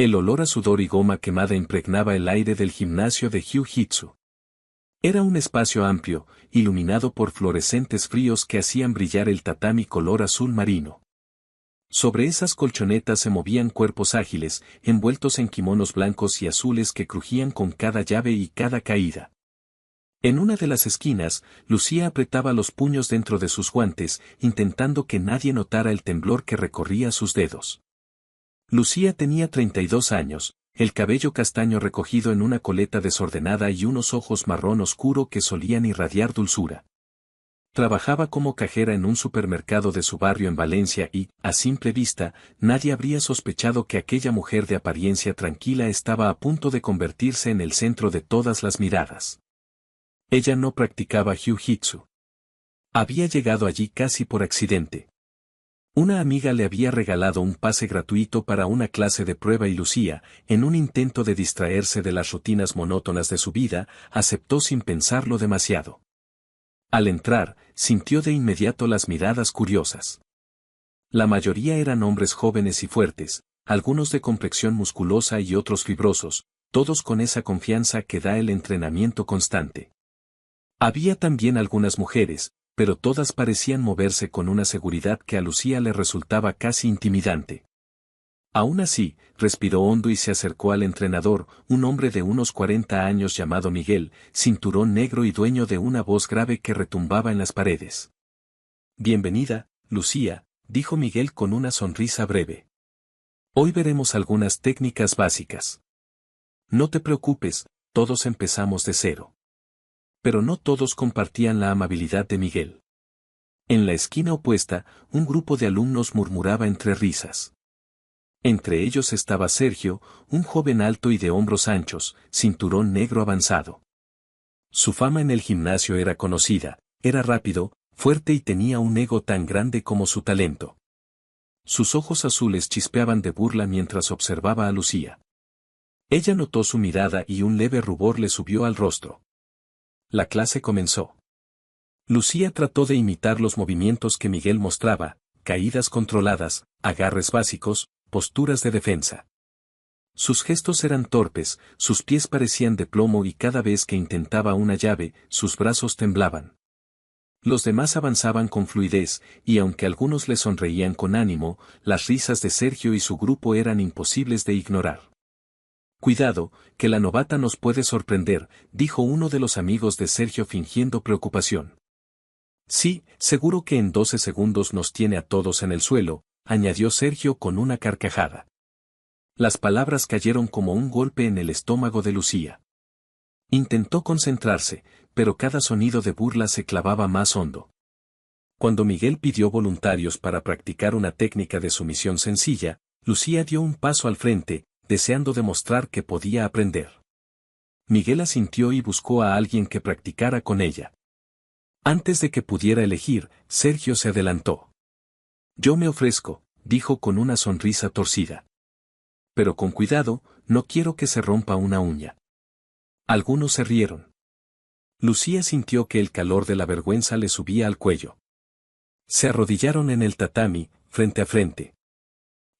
El olor a sudor y goma quemada impregnaba el aire del gimnasio de Jiu-Jitsu. Era un espacio amplio, iluminado por fluorescentes fríos que hacían brillar el tatami color azul marino. Sobre esas colchonetas se movían cuerpos ágiles, envueltos en kimonos blancos y azules que crujían con cada llave y cada caída. En una de las esquinas, Lucía apretaba los puños dentro de sus guantes, intentando que nadie notara el temblor que recorría sus dedos. Lucía tenía 32 años, el cabello castaño recogido en una coleta desordenada y unos ojos marrón oscuro que solían irradiar dulzura. Trabajaba como cajera en un supermercado de su barrio en Valencia y, a simple vista, nadie habría sospechado que aquella mujer de apariencia tranquila estaba a punto de convertirse en el centro de todas las miradas. Ella no practicaba jiu-jitsu. Había llegado allí casi por accidente. Una amiga le había regalado un pase gratuito para una clase de prueba y Lucía, en un intento de distraerse de las rutinas monótonas de su vida, aceptó sin pensarlo demasiado. Al entrar, sintió de inmediato las miradas curiosas. La mayoría eran hombres jóvenes y fuertes, algunos de complexión musculosa y otros fibrosos, todos con esa confianza que da el entrenamiento constante. Había también algunas mujeres, pero todas parecían moverse con una seguridad que a Lucía le resultaba casi intimidante. Aún así, respiró hondo y se acercó al entrenador, un hombre de unos 40 años llamado Miguel, cinturón negro y dueño de una voz grave que retumbaba en las paredes. Bienvenida, Lucía, dijo Miguel con una sonrisa breve. Hoy veremos algunas técnicas básicas. No te preocupes, todos empezamos de cero. Pero no todos compartían la amabilidad de Miguel. En la esquina opuesta, un grupo de alumnos murmuraba entre risas. Entre ellos estaba Sergio, un joven alto y de hombros anchos, cinturón negro avanzado. Su fama en el gimnasio era conocida, era rápido, fuerte y tenía un ego tan grande como su talento. Sus ojos azules chispeaban de burla mientras observaba a Lucía. Ella notó su mirada y un leve rubor le subió al rostro. La clase comenzó. Lucía trató de imitar los movimientos que Miguel mostraba, caídas controladas, agarres básicos, posturas de defensa. Sus gestos eran torpes, sus pies parecían de plomo y cada vez que intentaba una llave, sus brazos temblaban. Los demás avanzaban con fluidez, y aunque algunos le sonreían con ánimo, las risas de Sergio y su grupo eran imposibles de ignorar. Cuidado, que la novata nos puede sorprender, dijo uno de los amigos de Sergio fingiendo preocupación. Sí, seguro que en 12 segundos nos tiene a todos en el suelo, añadió Sergio con una carcajada. Las palabras cayeron como un golpe en el estómago de Lucía. Intentó concentrarse, pero cada sonido de burla se clavaba más hondo. Cuando Miguel pidió voluntarios para practicar una técnica de sumisión sencilla, Lucía dio un paso al frente, deseando demostrar que podía aprender. Miguel asintió y buscó a alguien que practicara con ella. Antes de que pudiera elegir, Sergio se adelantó. Yo me ofrezco, dijo con una sonrisa torcida. Pero con cuidado, no quiero que se rompa una uña. Algunos se rieron. Lucía sintió que el calor de la vergüenza le subía al cuello. Se arrodillaron en el tatami, frente a frente.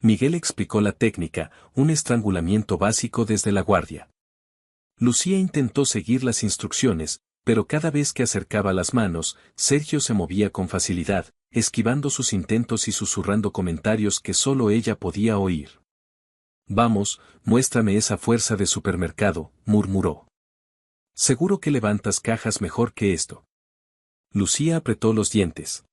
Miguel explicó la técnica, un estrangulamiento básico desde la guardia. Lucía intentó seguir las instrucciones, pero cada vez que acercaba las manos, Sergio se movía con facilidad, esquivando sus intentos y susurrando comentarios que solo ella podía oír. Vamos, muéstrame esa fuerza de supermercado, murmuró. Seguro que levantas cajas mejor que esto. Lucía apretó los dientes.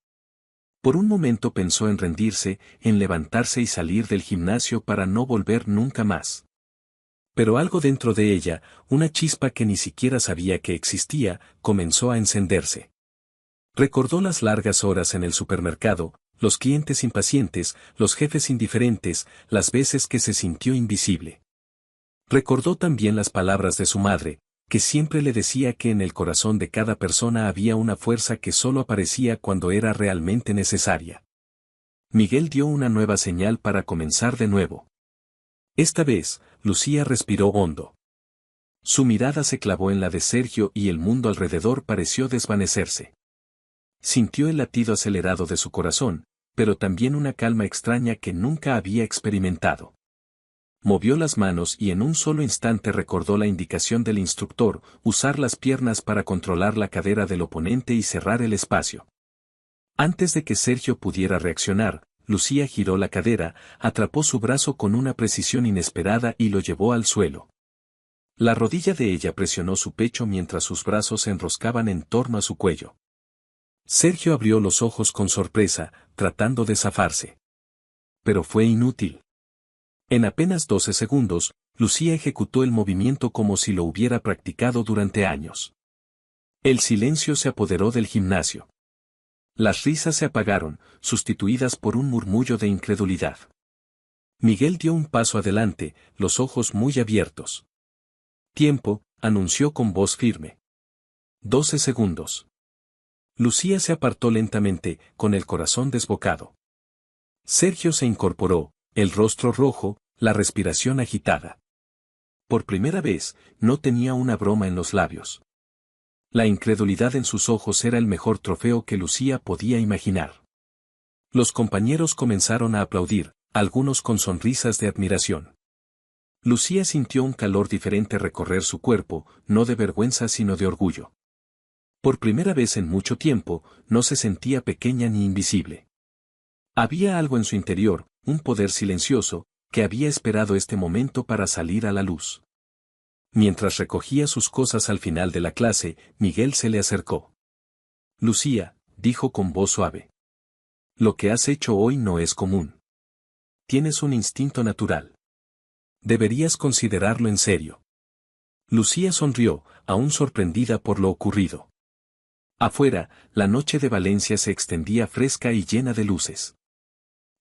Por un momento pensó en rendirse, en levantarse y salir del gimnasio para no volver nunca más. Pero algo dentro de ella, una chispa que ni siquiera sabía que existía, comenzó a encenderse. Recordó las largas horas en el supermercado, los clientes impacientes, los jefes indiferentes, las veces que se sintió invisible. Recordó también las palabras de su madre, que siempre le decía que en el corazón de cada persona había una fuerza que solo aparecía cuando era realmente necesaria. Miguel dio una nueva señal para comenzar de nuevo. Esta vez, Lucía respiró hondo. Su mirada se clavó en la de Sergio y el mundo alrededor pareció desvanecerse. Sintió el latido acelerado de su corazón, pero también una calma extraña que nunca había experimentado. Movió las manos y en un solo instante recordó la indicación del instructor, usar las piernas para controlar la cadera del oponente y cerrar el espacio. Antes de que Sergio pudiera reaccionar, Lucía giró la cadera, atrapó su brazo con una precisión inesperada y lo llevó al suelo. La rodilla de ella presionó su pecho mientras sus brazos se enroscaban en torno a su cuello. Sergio abrió los ojos con sorpresa, tratando de zafarse. Pero fue inútil. En apenas 12 segundos, Lucía ejecutó el movimiento como si lo hubiera practicado durante años. El silencio se apoderó del gimnasio. Las risas se apagaron, sustituidas por un murmullo de incredulidad. Miguel dio un paso adelante, los ojos muy abiertos. Tiempo, anunció con voz firme. 12 segundos. Lucía se apartó lentamente, con el corazón desbocado. Sergio se incorporó, el rostro rojo, la respiración agitada. Por primera vez, no tenía una broma en los labios. La incredulidad en sus ojos era el mejor trofeo que Lucía podía imaginar. Los compañeros comenzaron a aplaudir, algunos con sonrisas de admiración. Lucía sintió un calor diferente recorrer su cuerpo, no de vergüenza sino de orgullo. Por primera vez en mucho tiempo, no se sentía pequeña ni invisible. Había algo en su interior, un poder silencioso, que había esperado este momento para salir a la luz. Mientras recogía sus cosas al final de la clase, Miguel se le acercó. Lucía, dijo con voz suave. Lo que has hecho hoy no es común. Tienes un instinto natural. Deberías considerarlo en serio. Lucía sonrió, aún sorprendida por lo ocurrido. Afuera, la noche de Valencia se extendía fresca y llena de luces.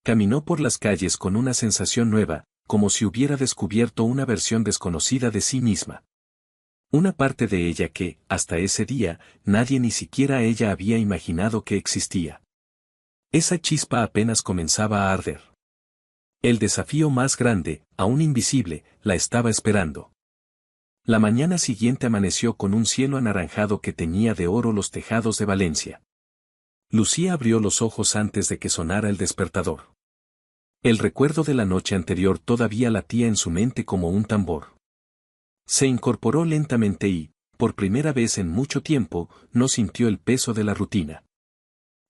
Caminó por las calles con una sensación nueva, como si hubiera descubierto una versión desconocida de sí misma. Una parte de ella que, hasta ese día, nadie ni siquiera ella había imaginado que existía. Esa chispa apenas comenzaba a arder. El desafío más grande, aún invisible, la estaba esperando. La mañana siguiente amaneció con un cielo anaranjado que teñía de oro los tejados de Valencia. Lucía abrió los ojos antes de que sonara el despertador. El recuerdo de la noche anterior todavía latía en su mente como un tambor. Se incorporó lentamente y, por primera vez en mucho tiempo, no sintió el peso de la rutina.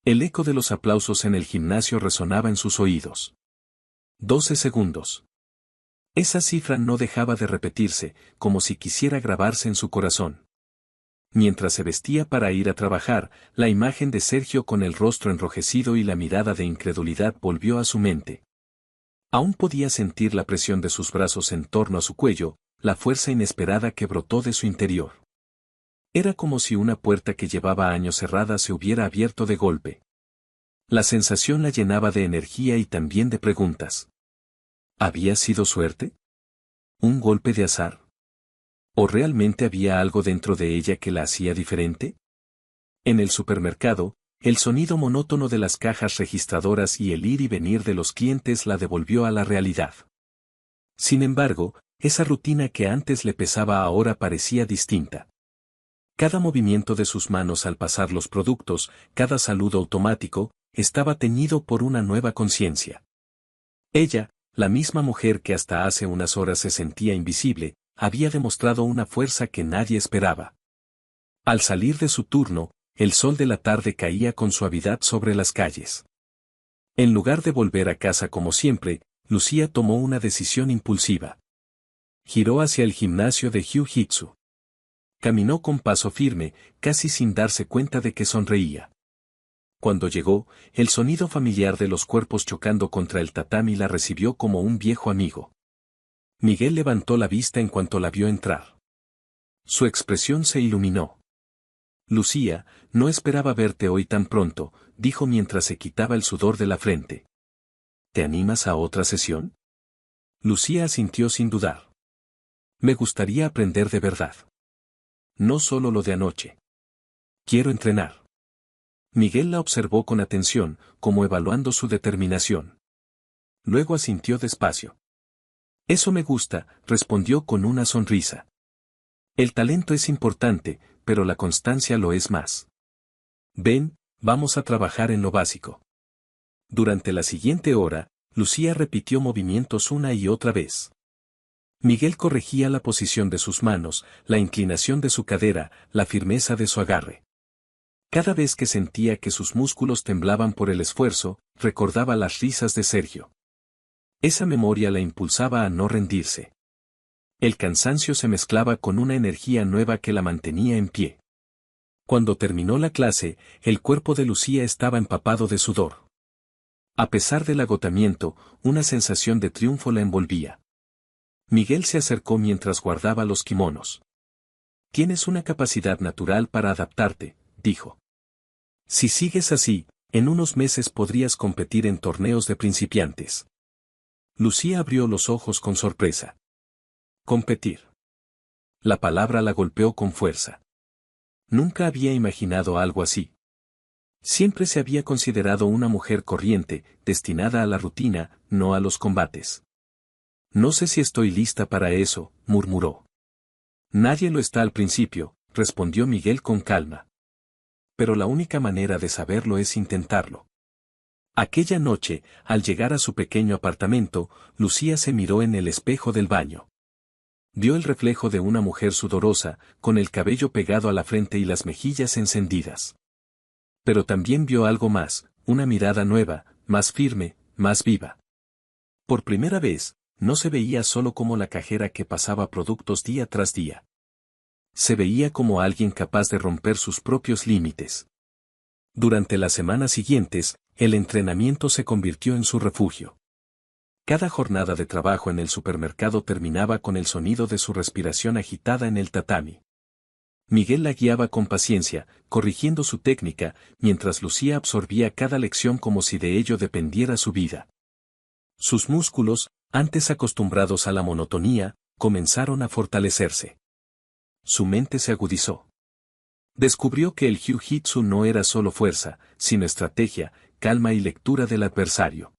El eco de los aplausos en el gimnasio resonaba en sus oídos. 12 segundos. Esa cifra no dejaba de repetirse, como si quisiera grabarse en su corazón. Mientras se vestía para ir a trabajar, la imagen de Sergio con el rostro enrojecido y la mirada de incredulidad volvió a su mente. Aún podía sentir la presión de sus brazos en torno a su cuello, la fuerza inesperada que brotó de su interior. Era como si una puerta que llevaba años cerrada se hubiera abierto de golpe. La sensación la llenaba de energía y también de preguntas. ¿Había sido suerte? ¿Un golpe de azar? ¿O realmente había algo dentro de ella que la hacía diferente? En el supermercado, el sonido monótono de las cajas registradoras y el ir y venir de los clientes la devolvió a la realidad. Sin embargo, esa rutina que antes le pesaba ahora parecía distinta. Cada movimiento de sus manos al pasar los productos, cada saludo automático, estaba teñido por una nueva conciencia. Ella, la misma mujer que hasta hace unas horas se sentía invisible, había demostrado una fuerza que nadie esperaba. Al salir de su turno, el sol de la tarde caía con suavidad sobre las calles. En lugar de volver a casa como siempre, Lucía tomó una decisión impulsiva. Giró hacia el gimnasio de Jiu-Jitsu. Caminó con paso firme, casi sin darse cuenta de que sonreía. Cuando llegó, el sonido familiar de los cuerpos chocando contra el tatami la recibió como un viejo amigo. Miguel levantó la vista en cuanto la vio entrar. Su expresión se iluminó. Lucía, no esperaba verte hoy tan pronto, dijo mientras se quitaba el sudor de la frente. ¿Te animas a otra sesión? Lucía asintió sin dudar. Me gustaría aprender de verdad. No solo lo de anoche. Quiero entrenar. Miguel la observó con atención, como evaluando su determinación. Luego asintió despacio. Eso me gusta, respondió con una sonrisa. El talento es importante, pero la constancia lo es más. Ven, vamos a trabajar en lo básico. Durante la siguiente hora, Lucía repitió movimientos una y otra vez. Miguel corregía la posición de sus manos, la inclinación de su cadera, la firmeza de su agarre. Cada vez que sentía que sus músculos temblaban por el esfuerzo, recordaba las risas de Sergio. Esa memoria la impulsaba a no rendirse. El cansancio se mezclaba con una energía nueva que la mantenía en pie. Cuando terminó la clase, el cuerpo de Lucía estaba empapado de sudor. A pesar del agotamiento, una sensación de triunfo la envolvía. Miguel se acercó mientras guardaba los kimonos. Tienes una capacidad natural para adaptarte, dijo. Si sigues así, en unos meses podrías competir en torneos de principiantes. Lucía abrió los ojos con sorpresa. Competir. La palabra la golpeó con fuerza. Nunca había imaginado algo así. Siempre se había considerado una mujer corriente, destinada a la rutina, no a los combates. No sé si estoy lista para eso, murmuró. Nadie lo está al principio, respondió Miguel con calma. Pero la única manera de saberlo es intentarlo. Aquella noche, al llegar a su pequeño apartamento, Lucía se miró en el espejo del baño. Vio el reflejo de una mujer sudorosa, con el cabello pegado a la frente y las mejillas encendidas. Pero también vio algo más, una mirada nueva, más firme, más viva. Por primera vez, no se veía solo como la cajera que pasaba productos día tras día. Se veía como alguien capaz de romper sus propios límites. Durante las semanas siguientes, el entrenamiento se convirtió en su refugio. Cada jornada de trabajo en el supermercado terminaba con el sonido de su respiración agitada en el tatami. Miguel la guiaba con paciencia, corrigiendo su técnica, mientras Lucía absorbía cada lección como si de ello dependiera su vida. Sus músculos, antes acostumbrados a la monotonía, comenzaron a fortalecerse. Su mente se agudizó. Descubrió que el jiu-jitsu no era solo fuerza, sino estrategia, calma y lectura del adversario.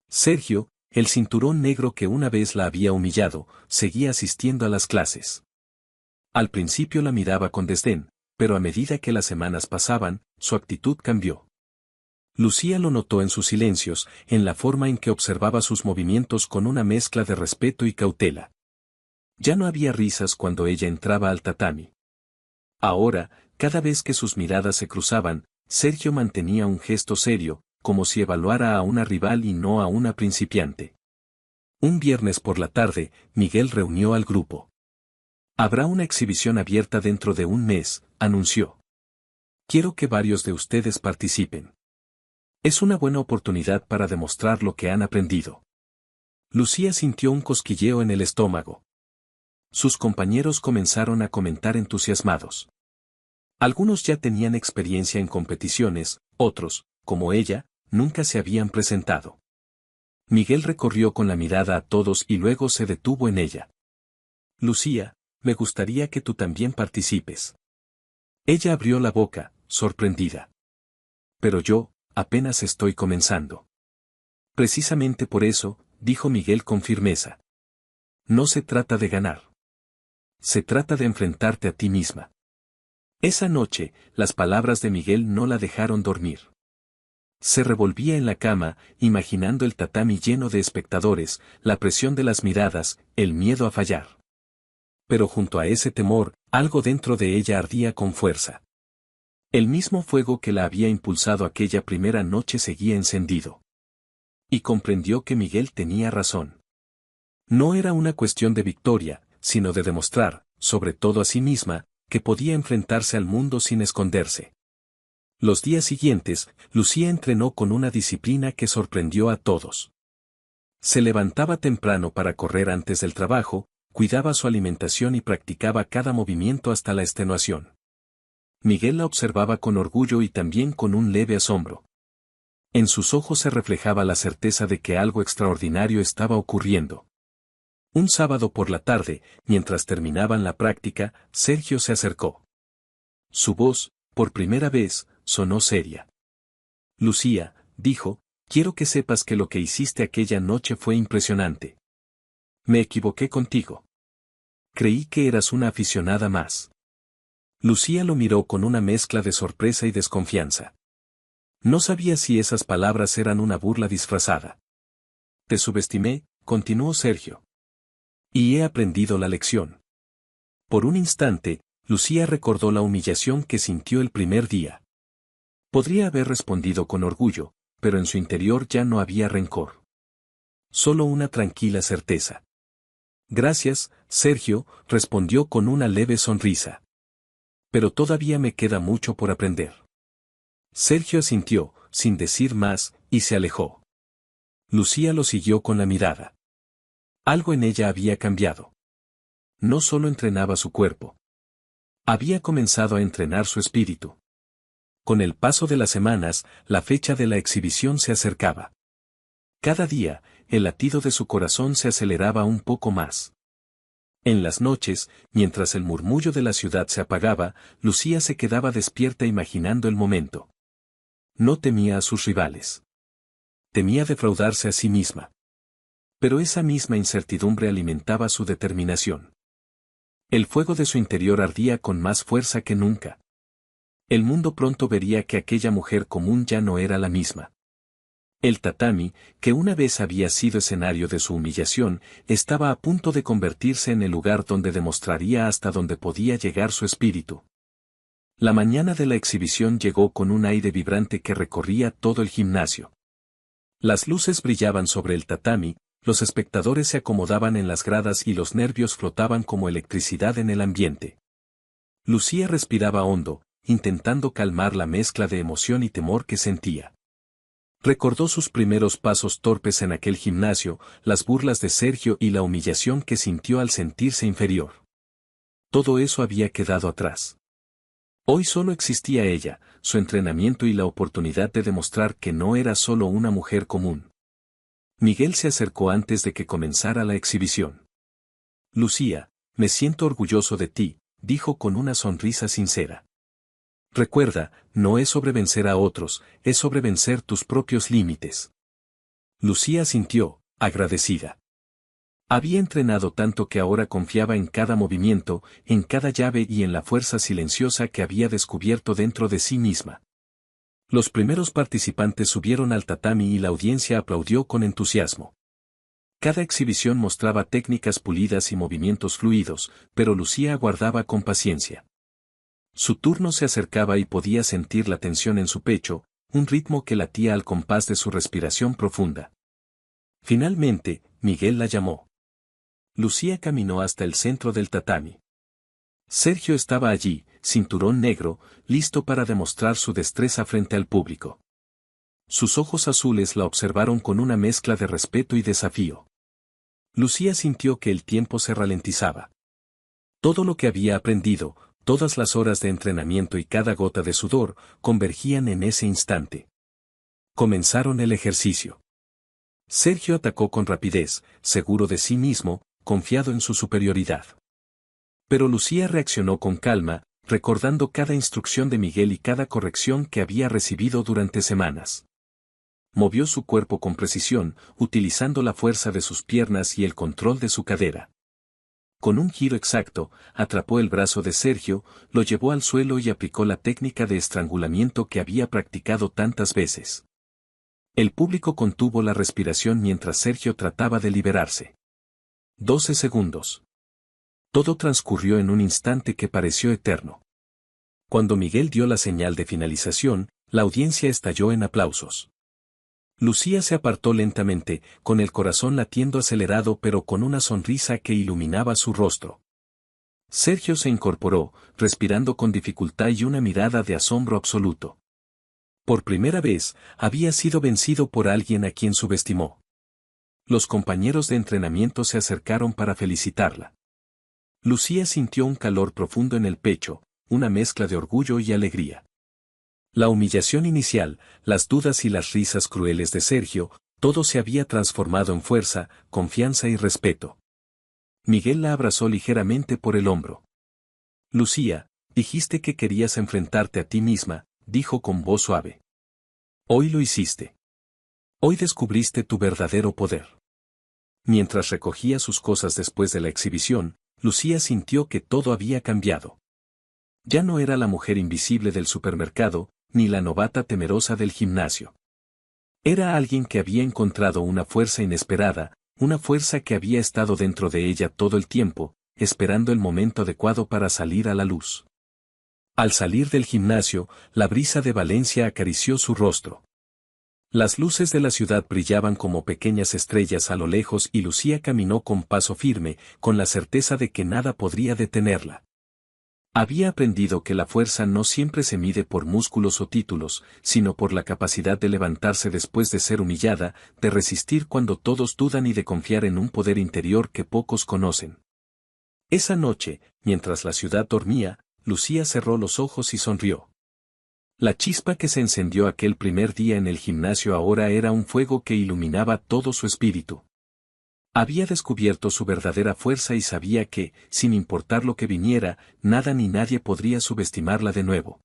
Sergio, el cinturón negro que una vez la había humillado, seguía asistiendo a las clases. Al principio la miraba con desdén, pero a medida que las semanas pasaban, su actitud cambió. Lucía lo notó en sus silencios, en la forma en que observaba sus movimientos con una mezcla de respeto y cautela. Ya no había risas cuando ella entraba al tatami. Ahora, cada vez que sus miradas se cruzaban, Sergio mantenía un gesto serio, como si evaluara a una rival y no a una principiante. Un viernes por la tarde, Miguel reunió al grupo. Habrá una exhibición abierta dentro de un mes, anunció. Quiero que varios de ustedes participen. Es una buena oportunidad para demostrar lo que han aprendido. Lucía sintió un cosquilleo en el estómago. Sus compañeros comenzaron a comentar entusiasmados. Algunos ya tenían experiencia en competiciones, otros, como ella, nunca se habían presentado. Miguel recorrió con la mirada a todos y luego se detuvo en ella. Lucía, me gustaría que tú también participes. Ella abrió la boca, sorprendida. Pero yo, apenas estoy comenzando. Precisamente por eso, dijo Miguel con firmeza. No se trata de ganar. Se trata de enfrentarte a ti misma. Esa noche, las palabras de Miguel no la dejaron dormir. Se revolvía en la cama, imaginando el tatami lleno de espectadores, la presión de las miradas, el miedo a fallar. Pero junto a ese temor, algo dentro de ella ardía con fuerza. El mismo fuego que la había impulsado aquella primera noche seguía encendido. Y comprendió que Miguel tenía razón. No era una cuestión de victoria, sino de demostrar, sobre todo a sí misma, que podía enfrentarse al mundo sin esconderse. Los días siguientes, Lucía entrenó con una disciplina que sorprendió a todos. Se levantaba temprano para correr antes del trabajo, cuidaba su alimentación y practicaba cada movimiento hasta la extenuación. Miguel la observaba con orgullo y también con un leve asombro. En sus ojos se reflejaba la certeza de que algo extraordinario estaba ocurriendo. Un sábado por la tarde, mientras terminaban la práctica, Sergio se acercó. Su voz, por primera vez, sonó seria. Lucía, dijo, quiero que sepas que lo que hiciste aquella noche fue impresionante. Me equivoqué contigo. Creí que eras una aficionada más. Lucía lo miró con una mezcla de sorpresa y desconfianza. No sabía si esas palabras eran una burla disfrazada. Te subestimé, continuó Sergio. Y he aprendido la lección. Por un instante, Lucía recordó la humillación que sintió el primer día. Podría haber respondido con orgullo, pero en su interior ya no había rencor. Solo una tranquila certeza. Gracias, Sergio, respondió con una leve sonrisa. Pero todavía me queda mucho por aprender. Sergio asintió, sin decir más, y se alejó. Lucía lo siguió con la mirada. Algo en ella había cambiado. No solo entrenaba su cuerpo. Había comenzado a entrenar su espíritu. Con el paso de las semanas, la fecha de la exhibición se acercaba. Cada día, el latido de su corazón se aceleraba un poco más. En las noches, mientras el murmullo de la ciudad se apagaba, Lucía se quedaba despierta imaginando el momento. No temía a sus rivales. Temía defraudarse a sí misma. Pero esa misma incertidumbre alimentaba su determinación. El fuego de su interior ardía con más fuerza que nunca. El mundo pronto vería que aquella mujer común ya no era la misma. El tatami, que una vez había sido escenario de su humillación, estaba a punto de convertirse en el lugar donde demostraría hasta dónde podía llegar su espíritu. La mañana de la exhibición llegó con un aire vibrante que recorría todo el gimnasio. Las luces brillaban sobre el tatami, los espectadores se acomodaban en las gradas y los nervios flotaban como electricidad en el ambiente. Lucía respiraba hondo, intentando calmar la mezcla de emoción y temor que sentía. Recordó sus primeros pasos torpes en aquel gimnasio, las burlas de Sergio y la humillación que sintió al sentirse inferior. Todo eso había quedado atrás. Hoy solo existía ella, su entrenamiento y la oportunidad de demostrar que no era solo una mujer común. Miguel se acercó antes de que comenzara la exhibición. Lucía, me siento orgulloso de ti, dijo con una sonrisa sincera. Recuerda, no es sobre vencer a otros, es sobre vencer tus propios límites. Lucía sintió, agradecida. Había entrenado tanto que ahora confiaba en cada movimiento, en cada llave y en la fuerza silenciosa que había descubierto dentro de sí misma. Los primeros participantes subieron al tatami y la audiencia aplaudió con entusiasmo. Cada exhibición mostraba técnicas pulidas y movimientos fluidos, pero Lucía aguardaba con paciencia. Su turno se acercaba y podía sentir la tensión en su pecho, un ritmo que latía al compás de su respiración profunda. Finalmente, Miguel la llamó. Lucía caminó hasta el centro del tatami. Sergio estaba allí, cinturón negro, listo para demostrar su destreza frente al público. Sus ojos azules la observaron con una mezcla de respeto y desafío. Lucía sintió que el tiempo se ralentizaba. Todo lo que había aprendido, todas las horas de entrenamiento y cada gota de sudor, convergían en ese instante. Comenzaron el ejercicio. Sergio atacó con rapidez, seguro de sí mismo, confiado en su superioridad. Pero Lucía reaccionó con calma, recordando cada instrucción de Miguel y cada corrección que había recibido durante semanas. Movió su cuerpo con precisión, utilizando la fuerza de sus piernas y el control de su cadera. Con un giro exacto, atrapó el brazo de Sergio, lo llevó al suelo y aplicó la técnica de estrangulamiento que había practicado tantas veces. El público contuvo la respiración mientras Sergio trataba de liberarse. 12 segundos. Todo transcurrió en un instante que pareció eterno. Cuando Miguel dio la señal de finalización, la audiencia estalló en aplausos. Lucía se apartó lentamente, con el corazón latiendo acelerado pero con una sonrisa que iluminaba su rostro. Sergio se incorporó, respirando con dificultad y una mirada de asombro absoluto. Por primera vez, había sido vencido por alguien a quien subestimó. Los compañeros de entrenamiento se acercaron para felicitarla. Lucía sintió un calor profundo en el pecho, una mezcla de orgullo y alegría. La humillación inicial, las dudas y las risas crueles de Sergio, todo se había transformado en fuerza, confianza y respeto. Miguel la abrazó ligeramente por el hombro. Lucía, dijiste que querías enfrentarte a ti misma, dijo con voz suave. Hoy lo hiciste. Hoy descubriste tu verdadero poder. Mientras recogía sus cosas después de la exhibición, Lucía sintió que todo había cambiado. Ya no era la mujer invisible del supermercado, ni la novata temerosa del gimnasio. Era alguien que había encontrado una fuerza inesperada, una fuerza que había estado dentro de ella todo el tiempo, esperando el momento adecuado para salir a la luz. Al salir del gimnasio, la brisa de Valencia acarició su rostro. Las luces de la ciudad brillaban como pequeñas estrellas a lo lejos y Lucía caminó con paso firme, con la certeza de que nada podría detenerla. Había aprendido que la fuerza no siempre se mide por músculos o títulos, sino por la capacidad de levantarse después de ser humillada, de resistir cuando todos dudan y de confiar en un poder interior que pocos conocen. Esa noche, mientras la ciudad dormía, Lucía cerró los ojos y sonrió. La chispa que se encendió aquel primer día en el gimnasio ahora era un fuego que iluminaba todo su espíritu. Había descubierto su verdadera fuerza y sabía que, sin importar lo que viniera, nada ni nadie podría subestimarla de nuevo.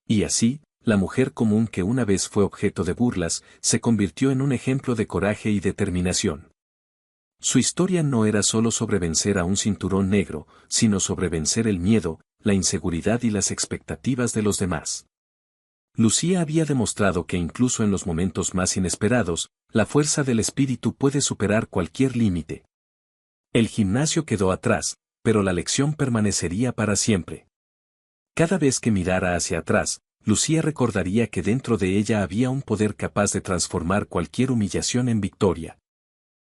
Y así, la mujer común que una vez fue objeto de burlas, se convirtió en un ejemplo de coraje y determinación. Su historia no era solo sobre vencer a un cinturón negro, sino sobre vencer el miedo, la inseguridad y las expectativas de los demás. Lucía había demostrado que incluso en los momentos más inesperados, la fuerza del espíritu puede superar cualquier límite. El gimnasio quedó atrás, pero la lección permanecería para siempre. Cada vez que mirara hacia atrás, Lucía recordaría que dentro de ella había un poder capaz de transformar cualquier humillación en victoria.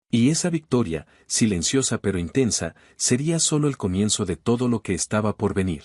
Y esa victoria, silenciosa pero intensa, sería solo el comienzo de todo lo que estaba por venir.